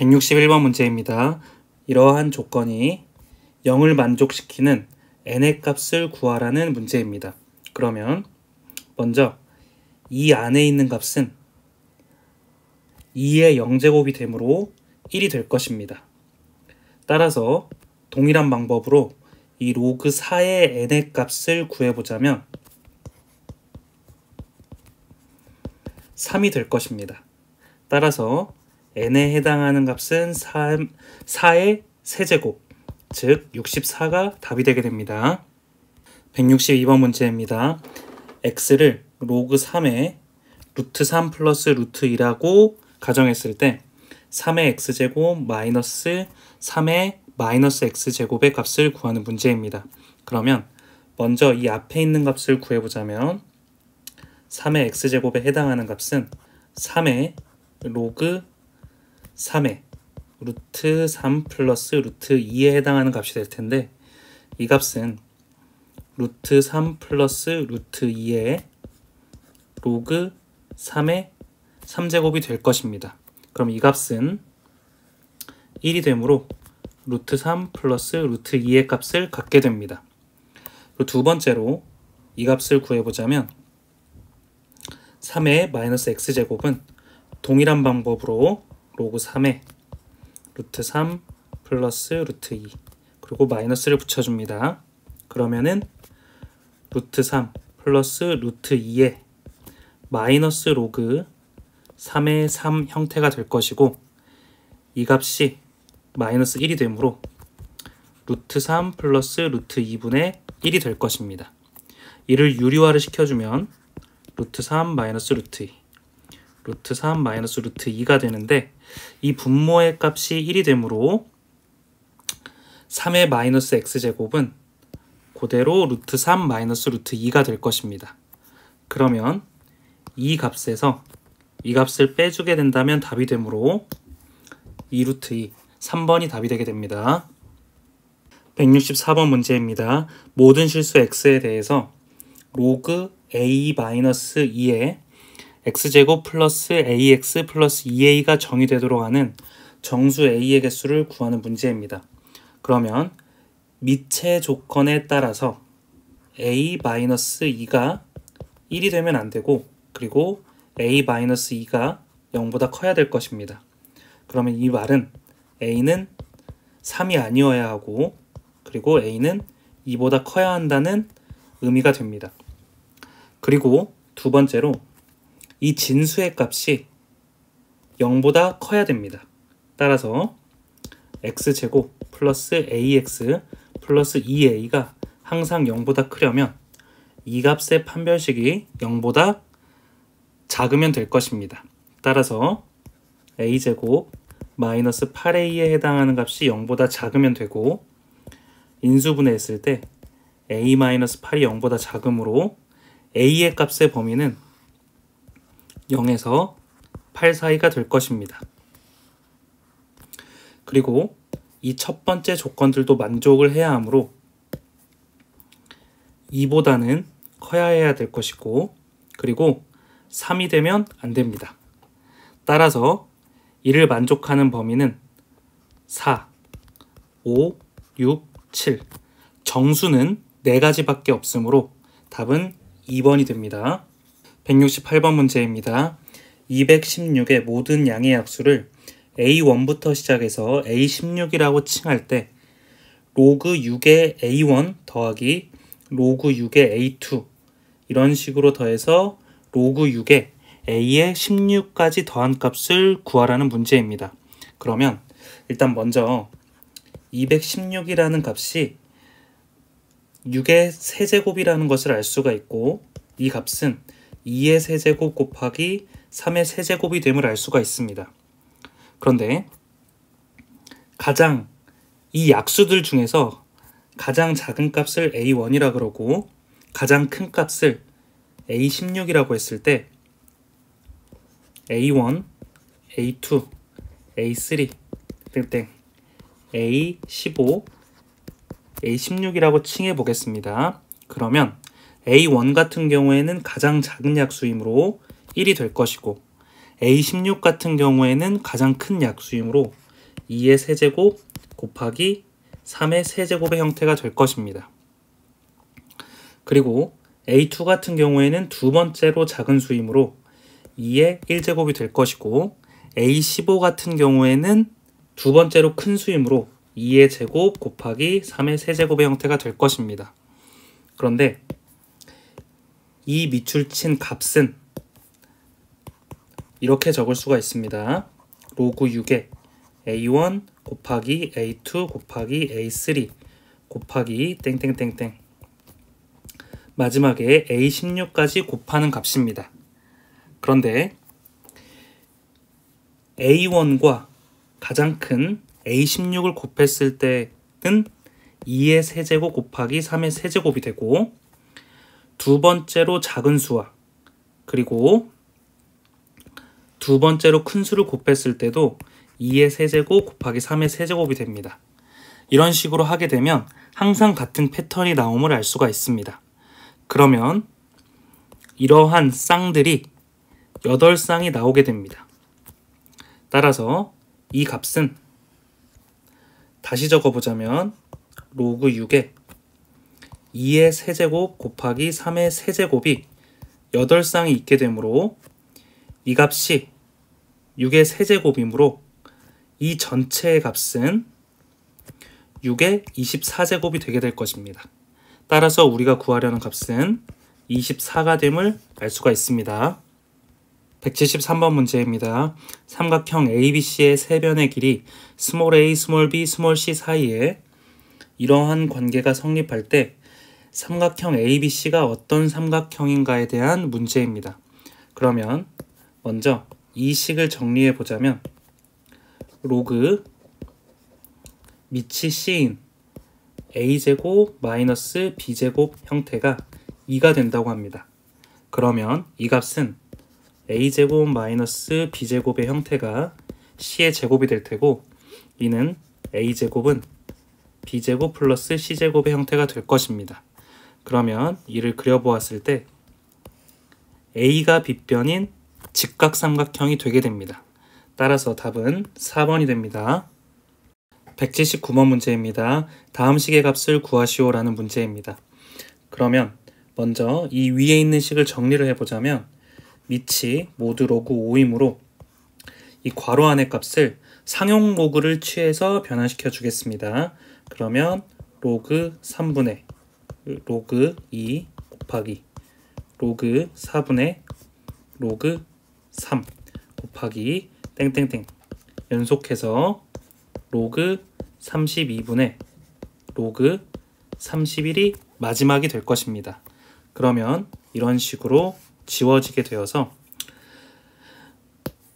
161번 문제입니다. 이러한 조건이 0을 만족시키는 n의 값을 구하라는 문제입니다. 그러면 먼저 이 안에 있는 값은 2의 0제곱이 되므로 1이 될 것입니다. 따라서 동일한 방법으로 이 로그 4의 n의 값을 구해보자면 3이 될 것입니다. 따라서 n에 해당하는 값은 4의 세제곱, 즉 64가 답이 되게 됩니다. 162번 문제입니다. x를 로그 3의 루트 3 플러스 루트 2라고 가정했을 때 3의 x제곱 마이너스 3의 마이너스 x제곱의 값을 구하는 문제입니다. 그러면 먼저 이 앞에 있는 값을 구해보자면 3의 x제곱에 해당하는 값은 3의 로그 3의 루트 3 플러스 루트 2에 해당하는 값이 될 텐데 이 값은 루트 3 플러스 루트 2의 로그 3의 3제곱이 될 것입니다. 그럼 이 값은 1이 되므로 루트 3 플러스 루트 2의 값을 갖게 됩니다. 그리고 두 번째로 이 값을 구해보자면 3의 마이너스 x제곱은 동일한 방법으로 로그 3의 루트 3 플러스 루트 2 그리고 마이너스를 붙여줍니다. 그러면은 루트 3 플러스 루트 2의 마이너스 로그 3의 3 형태가 될 것이고 이 값이 마이너스 1이 되므로 루트 3 플러스 루트 2분의 1이 될 것입니다. 이를 유리화를 시켜주면 루트 3 마이너스 루트 2 루트 3 마이너스 루트 2가 되는데 이 분모의 값이 1이 되므로 3의 마이너스 x제곱은 그대로 루트 3 마이너스 루트 2가 될 것입니다. 그러면 이 값에서 이 값을 빼주게 된다면 답이 되므로 2 루트 2, 3번이 답이 되게 됩니다. 164번 문제입니다. 모든 실수 x에 대해서 로그 a-2의 x제곱 플러스 ax 플러스 2a가 정의되도록 하는 정수 a의 개수를 구하는 문제입니다. 그러면 미체 조건에 따라서 a-2가 1이 되면 안 되고 그리고 a-2가 0보다 커야 될 것입니다. 그러면 이 말은 a는 3이 아니어야 하고 그리고 a는 2보다 커야 한다는 의미가 됩니다. 그리고 두 번째로 이 진수의 값이 0보다 커야 됩니다. 따라서 x제곱 플러스 ax 플러스 2a가 항상 0보다 크려면 이 값의 판별식이 0보다 작으면 될 것입니다. 따라서 a제곱 마이너스 8a에 해당하는 값이 0보다 작으면 되고 인수분해했을 때 a-8이 0보다 작으므로 a의 값의 범위는 0에서 8 사이가 될 것입니다. 그리고 이 첫 번째 조건들도 만족을 해야 하므로 2보다는 커야 해야 될 것이고 그리고 3이 되면 안 됩니다. 따라서 이를 만족하는 범위는 4, 5, 6, 7 정수는 4가지밖에 없으므로 답은 2번이 됩니다. 168번 문제입니다. 216의 모든 양의 약수를 A1부터 시작해서 A16이라고 칭할 때 로그 6의 A1 더하기 로그 6의 A2 이런 식으로 더해서 로그 6의 A의 16까지 더한 값을 구하라는 문제입니다. 그러면 일단 먼저 216이라는 값이 6의 세제곱이라는 것을 알 수가 있고 이 값은 2의 세제곱 곱하기 3의 세제곱이 됨을 알 수가 있습니다. 그런데 가장 이 약수들 중에서 가장 작은 값을 A1이라 그러고 가장 큰 값을 A16이라고 했을 때 A1, A2, A3, 땡땡, A15, A16이라고 칭해 보겠습니다. 그러면 A1 같은 경우에는 가장 작은 약수이므로 1이 될 것이고 A16 같은 경우에는 가장 큰 약수이므로 2의 세제곱 곱하기 3의 세제곱의 형태가 될 것입니다. 그리고 A2 같은 경우에는 두 번째로 작은 수이므로 2의 1제곱이 될 것이고 A15 같은 경우에는 두 번째로 큰 수이므로 2의 제곱 곱하기 3의 세제곱의 형태가 될 것입니다. 그런데 이 밑줄 친 값은 이렇게 적을 수가 있습니다. 로그 6에 A1 곱하기 A2 곱하기 A3 곱하기 땡땡땡땡 마지막에 A16까지 곱하는 값입니다. 그런데 A1과 가장 큰 A16을 곱했을 때는 2의 세제곱 곱하기 3의 세제곱이 되고 두 번째로 작은 수와 그리고 두 번째로 큰 수를 곱했을 때도 2의 세제곱 곱하기 3의 세제곱이 됩니다. 이런 식으로 하게 되면 항상 같은 패턴이 나옴을 알 수가 있습니다. 그러면 이러한 쌍들이 8쌍이 나오게 됩니다. 따라서 이 값은 다시 적어보자면 로그 6에 2의 세제곱 곱하기 3의 세제곱이 8쌍이 있게 되므로 이 값이 6의 세제곱이므로 이 전체의 값은 6의 24제곱이 되게 될 것입니다. 따라서 우리가 구하려는 값은 24가 됨을 알 수가 있습니다. 173번 문제입니다. 삼각형 ABC의 세변의 길이 a, b, c 사이에 이러한 관계가 성립할 때 삼각형 ABC가 어떤 삼각형인가에 대한 문제입니다. 그러면 먼저 이 식을 정리해 보자면 로그 밑이 C인 A제곱 마이너스 B제곱 형태가 2가 된다고 합니다. 그러면 이 값은 A제곱 마이너스 B제곱의 형태가 C의 제곱이 될 테고 이는 A제곱은 B제곱 플러스 C제곱의 형태가 될 것입니다. 그러면 이를 그려보았을 때 A가 빗변인 직각삼각형이 되게 됩니다. 따라서 답은 4번이 됩니다. 179번 문제입니다. 다음 식의 값을 구하시오 라는 문제입니다. 그러면 먼저 이 위에 있는 식을 정리를 해보자면 밑이 모두 로그 5이므로 이 괄호 안의 값을 상용 로그를 취해서 변환시켜 주겠습니다. 그러면 로그 3분의 로그 2 곱하기 로그 4분의 로그 3 곱하기 땡땡땡 연속해서 로그 32분의 로그 31이 마지막이 될 것입니다. 그러면 이런 식으로 지워지게 되어서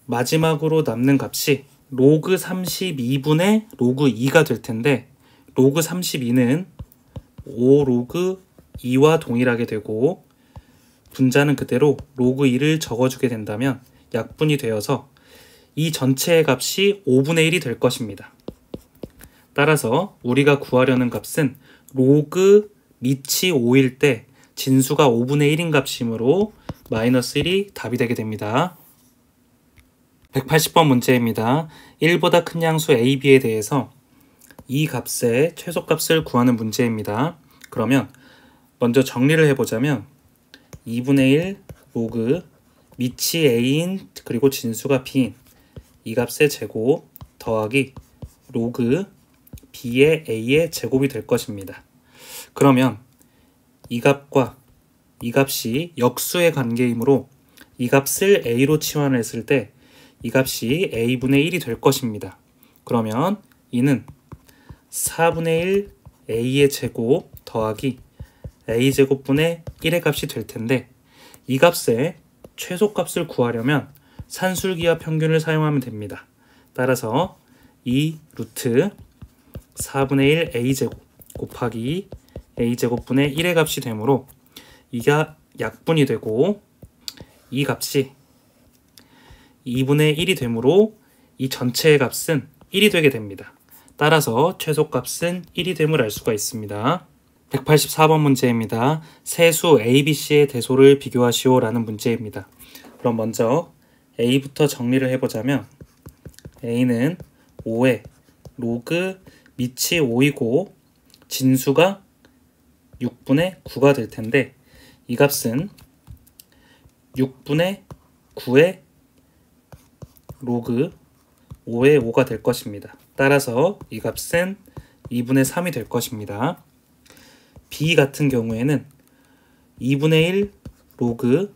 마지막으로 남는 값이 로그 32분의 로그 2가 될 텐데 로그 32는 5 로그 2와 동일하게 되고 분자는 그대로 로그 2를 적어주게 된다면 약분이 되어서 이 전체의 값이 5분의 1이 될 것입니다. 따라서 우리가 구하려는 값은 로그 밑이 5일 때 진수가 5분의 1인 값이므로 마이너스 1이 답이 되게 됩니다. 180번 문제입니다. 1보다 큰 양수 A, B에 대해서 이 값의 최소값을 구하는 문제입니다. 그러면 먼저 정리를 해보자면 2분의 1 로그 밑이 A인 그리고 진수가 B인 이 값의 제곱 더하기 로그 B의 A의 제곱이 될 것입니다. 그러면 이 값과 이 값이 역수의 관계이므로 이 값을 A로 치환을 했을 때 이 값이 A분의 1이 될 것입니다. 그러면 이는 4분의 1 A의 제곱 더하기 A제곱분의 1의 값이 될 텐데 이 값의 최소값을 구하려면 산술기하 평균을 사용하면 됩니다. 따라서 이 루트 4분의 1 A제곱 곱하기 A제곱분의 1의 값이 되므로 이가 약분이 되고 이 값이 2분의 1이 되므로 이 전체의 값은 1이 되게 됩니다. 따라서 최소값은 1이 됨을 알 수가 있습니다. 184번 문제입니다. 세수 ABC의 대소를 비교하시오 라는 문제입니다. 그럼 먼저 A부터 정리를 해보자면 A는 5에 로그 밑이 5이고 진수가 6분의 9가 될 텐데 이 값은 6분의 9의 로그 5의 5가 될 것입니다. 따라서 이 값은 2분의 3이 될 것입니다. B 같은 경우에는 2분의 1 로그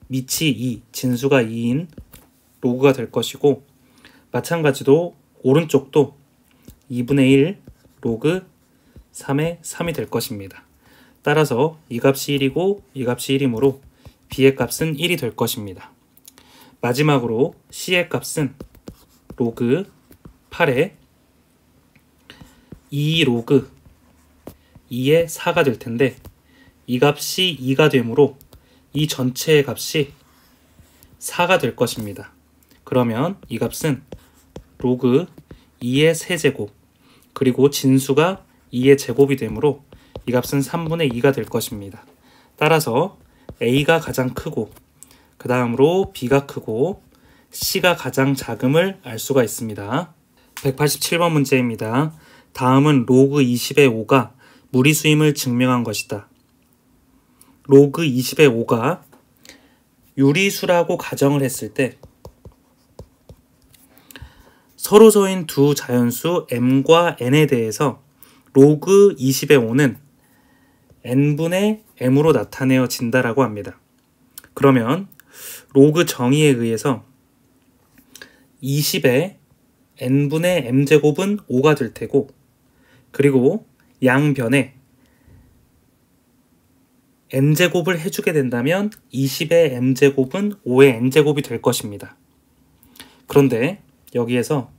밑이 2, 진수가 2인 로그가 될 것이고 마찬가지로 오른쪽도 2분의 1 로그 3의 3이 될 것입니다. 따라서 이 값이 1이고 이 값이 1이므로 B의 값은 1이 될 것입니다. 마지막으로 C의 값은 로그 8의 2 로그 2의 4가 될 텐데 이 값이 2가 되므로 이 전체의 값이 4가 될 것입니다. 그러면 이 값은 로그 2의 세제곱 그리고 진수가 2의 제곱이 되므로 이 값은 3분의 2가 될 것입니다. 따라서 A가 가장 크고 그 다음으로 B가 크고 C가 가장 작음을 알 수가 있습니다. 187번 문제입니다. 다음은 로그 20의 5가 무리수임을 증명한 것이다. 로그 20의 5가 유리수라고 가정을 했을 때 서로 서인 두 자연수 m과 n에 대해서 로그 20의 5는 n분의 m으로 나타내어진다라고 합니다. 그러면 로그 정의에 의해서 20의 n분의 m제곱은 5가 될 테고 그리고 양변에 n제곱을 해주게 된다면 20의 m제곱은 5의 n제곱이 될 것입니다. 그런데 여기에서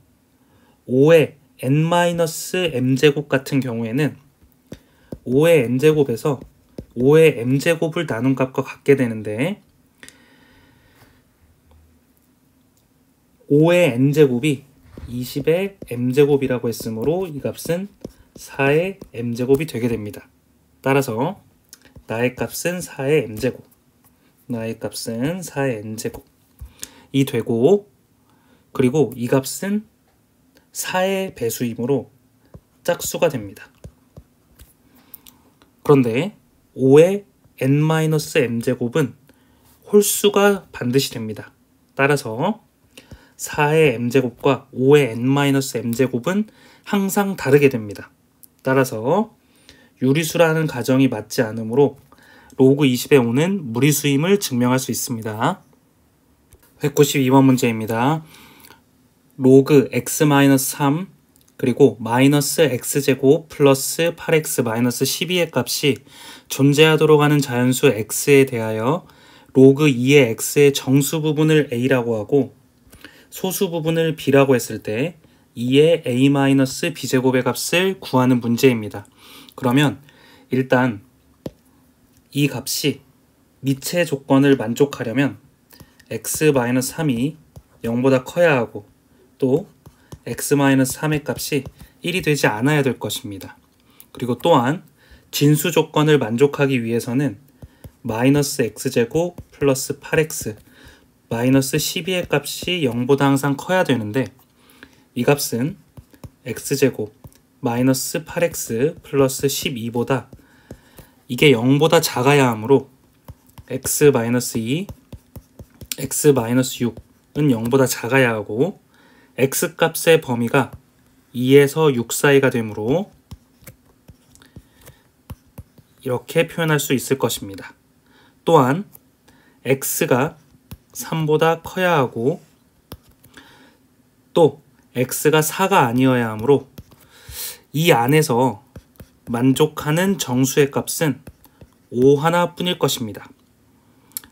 5의 n-m제곱 같은 경우에는 5의 n제곱에서 5의 m제곱을 나눈 값과 같게 되는데 5의 n제곱이 20의 m제곱이라고 했으므로 이 값은 4의 m제곱이 되게 됩니다. 따라서 나의 값은 4의 n제곱, 나의 값은 4의 n제곱이 되고 그리고 이 값은 4의 배수이므로 짝수가 됩니다. 그런데 5의 n-m제곱은 홀수가 반드시 됩니다. 따라서 4의 m제곱과 5의 n-m제곱은 항상 다르게 됩니다. 따라서 유리수라는 가정이 맞지 않으므로 로그 20의 5는 무리수임을 증명할 수 있습니다. 192번 문제입니다. 로그 x-3 그리고 마이너스 x제곱 플러스 8x 마이너스 12의 값이 존재하도록 하는 자연수 x에 대하여 로그 2의 x의 정수 부분을 a라고 하고 소수 부분을 b라고 했을 때 2의 a-b제곱의 값을 구하는 문제입니다. 그러면 일단 이 값이 미체 조건을 만족하려면 x-3이 0보다 커야 하고 또 x-3의 값이 1이 되지 않아야 될 것입니다. 그리고 또한 진수 조건을 만족하기 위해서는 마이너스 x제곱 플러스 8x 마이너스 12의 값이 0보다 항상 커야 되는데 이 값은 x제곱 마이너스 8x 플러스 12보다 이게 0보다 작아야 하므로 x-2, x-6은 0보다 작아야 하고 x값의 범위가 2에서 6 사이가 되므로 이렇게 표현할 수 있을 것입니다. 또한 x가 3보다 커야 하고 또 x가 4가 아니어야 하므로 이 안에서 만족하는 정수의 값은 5 하나뿐일 것입니다.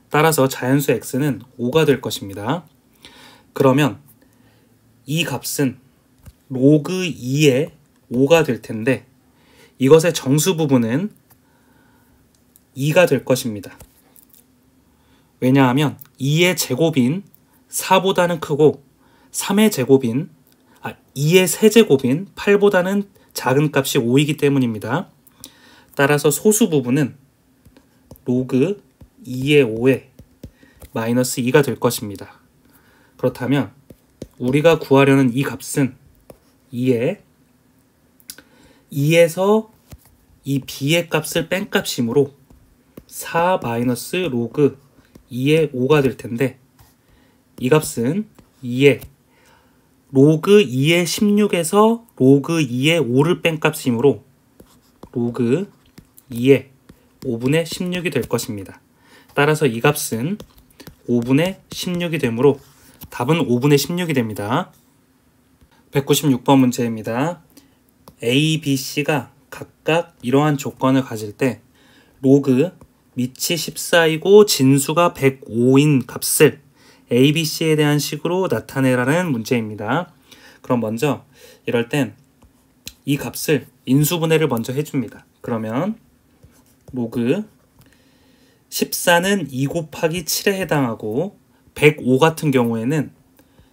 따라서 자연수 x는 5가 될 것입니다. 그러면 이 값은 로그 2의 5가 될 텐데 이것의 정수 부분은 2가 될 것입니다. 왜냐하면 2의 제곱인 4보다는 크고 3의 제곱인 2의 세제곱인 8보다는 작은 값이 5이기 때문입니다. 따라서 소수 부분은 로그 2의 5에 마이너스 2가 될 것입니다. 그렇다면 우리가 구하려는 이 값은 2에 2에서 이 b의 값을 뺀 값이므로 4 마이너스 로그 2의 5가 될 텐데, 이 값은 2에 로그 2의 16에서 로그 2의 5를 뺀 값이므로 로그 2의 5분의 16이 될 것입니다. 따라서 이 값은 5분의 16이 되므로 답은 5분의 16이 됩니다. 196번 문제입니다. A, B, C가 각각 이러한 조건을 가질 때 로그 밑이 14이고 진수가 105인 값을 A, B, C에 대한 식으로 나타내라는 문제입니다. 그럼 먼저 이럴 땐 이 값을 인수분해를 먼저 해줍니다. 그러면 로그 14는 2 곱하기 7에 해당하고 105 같은 경우에는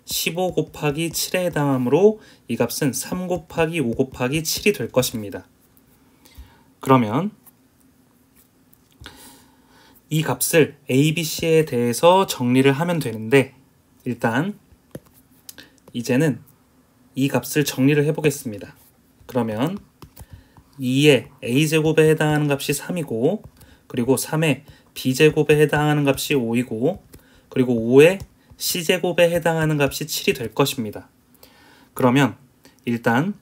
15 곱하기 7에 해당하므로 이 값은 3 곱하기 5 곱하기 7이 될 것입니다. 그러면 이 값을 A, B, C에 대해서 정리를 하면 되는데, 일단 이제는 이 값을 정리를 해보겠습니다. 그러면 2의 A제곱에 해당하는 값이 3이고, 그리고 3의 B제곱에 해당하는 값이 5이고, 그리고 5의 C제곱에 해당하는 값이 7이 될 것입니다. 그러면 일단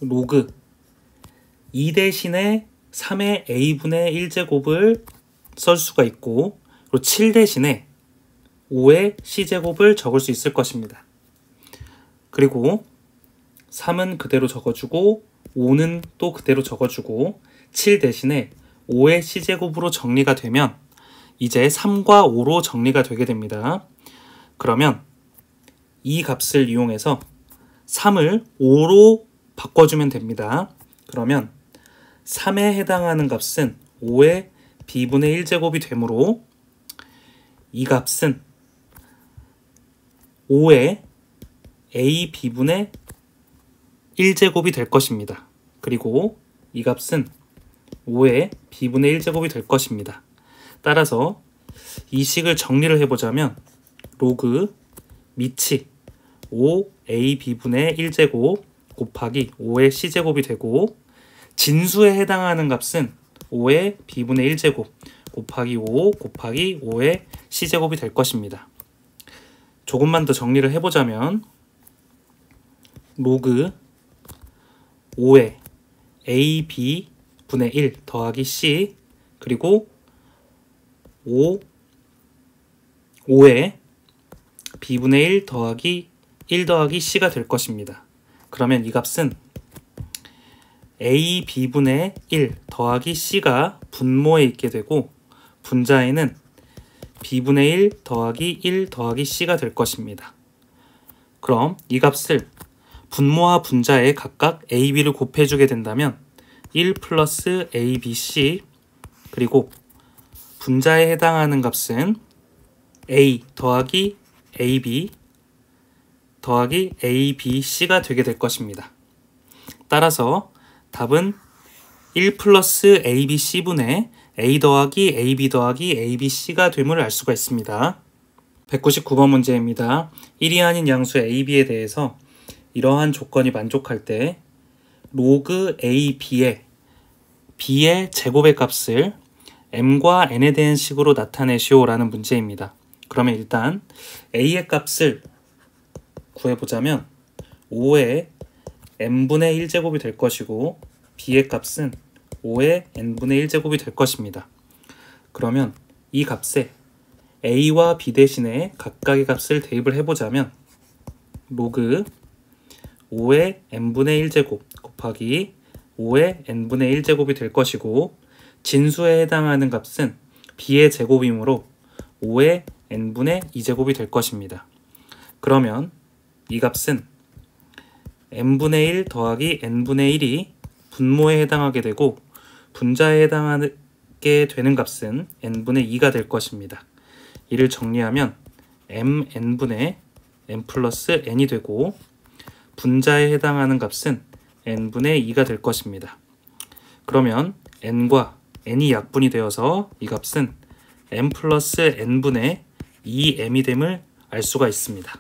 로그 2 대신에 3의 A분의 1제곱을 쓸 수가 있고, 그리고 7 대신에 5의 C제곱을 적을 수 있을 것입니다. 그리고 3은 그대로 적어주고 5는 또 그대로 적어주고 7 대신에 5의 C제곱으로 정리가 되면 이제 3과 5로 정리가 되게 됩니다. 그러면 이 값을 이용해서 3을 5로 바꿔주면 됩니다. 그러면 3에 해당하는 값은 5의 B분의 1제곱이 되므로 이 값은 5의 A B분의 1제곱이 될 것입니다. 그리고 이 값은 5의 B분의 1제곱이 될 것입니다. 따라서 이 식을 정리를 해보자면 로그 밑이 5A B분의 1제곱 곱하기 5의 C제곱이 되고, 진수에 해당하는 값은 5의 B분의 1제곱 곱하기 5 곱하기 5의 C제곱이 될 것입니다. 조금만 더 정리를 해보자면 로그 5의 A, B 분의 1 더하기 C 그리고 5의 B분의 1 더하기 1 더하기 C가 될 것입니다. 그러면 이 값은 A, B분의 1 더하기 C가 분모에 있게 되고, 분자에는 B분의 1 더하기 1 더하기 C가 될 것입니다. 그럼 이 값을 분모와 분자에 각각 A, B를 곱해주게 된다면 1 플러스 A, B, C, 그리고 분자에 해당하는 값은 A 더하기 A, B 더하기 A, B, C가 되게 될 것입니다. 따라서 답은 1 플러스 A, B, C분의 A 더하기 A, B 더하기 A, B, C가 됨을 알 수가 있습니다. 199번 문제입니다. 1이 아닌 양수 A, B에 대해서 이러한 조건이 만족할 때 로그 A, B의 제곱의 값을 m과 n에 대한 식으로 나타내시오 라는 문제입니다. 그러면 일단 A의 값을 구해보자면 5의 n분의 1제곱이 될 것이고, B의 값은 5의 n분의 1제곱이 될 것입니다. 그러면 이 값에 A와 B 대신에 각각의 값을 대입을 해보자면 로그 5의 n분의 1제곱 곱하기 5의 n분의 1제곱이 될 것이고, 진수에 해당하는 값은 B의 제곱이므로 5의 n분의 2제곱이 될 것입니다. 그러면 이 값은 n분의 1 더하기 n분의 1이 분모에 해당하게 되고, 분자에 해당하게 되는 값은 n분의 2가 될 것입니다. 이를 정리하면 mn분의 n 플러스 n이 되고, 분자에 해당하는 값은 n분의 2가 될 것입니다. 그러면 n과 n이 약분이 되어서 이 값은 n 플러스 n분의 2m이 됨을 알 수가 있습니다.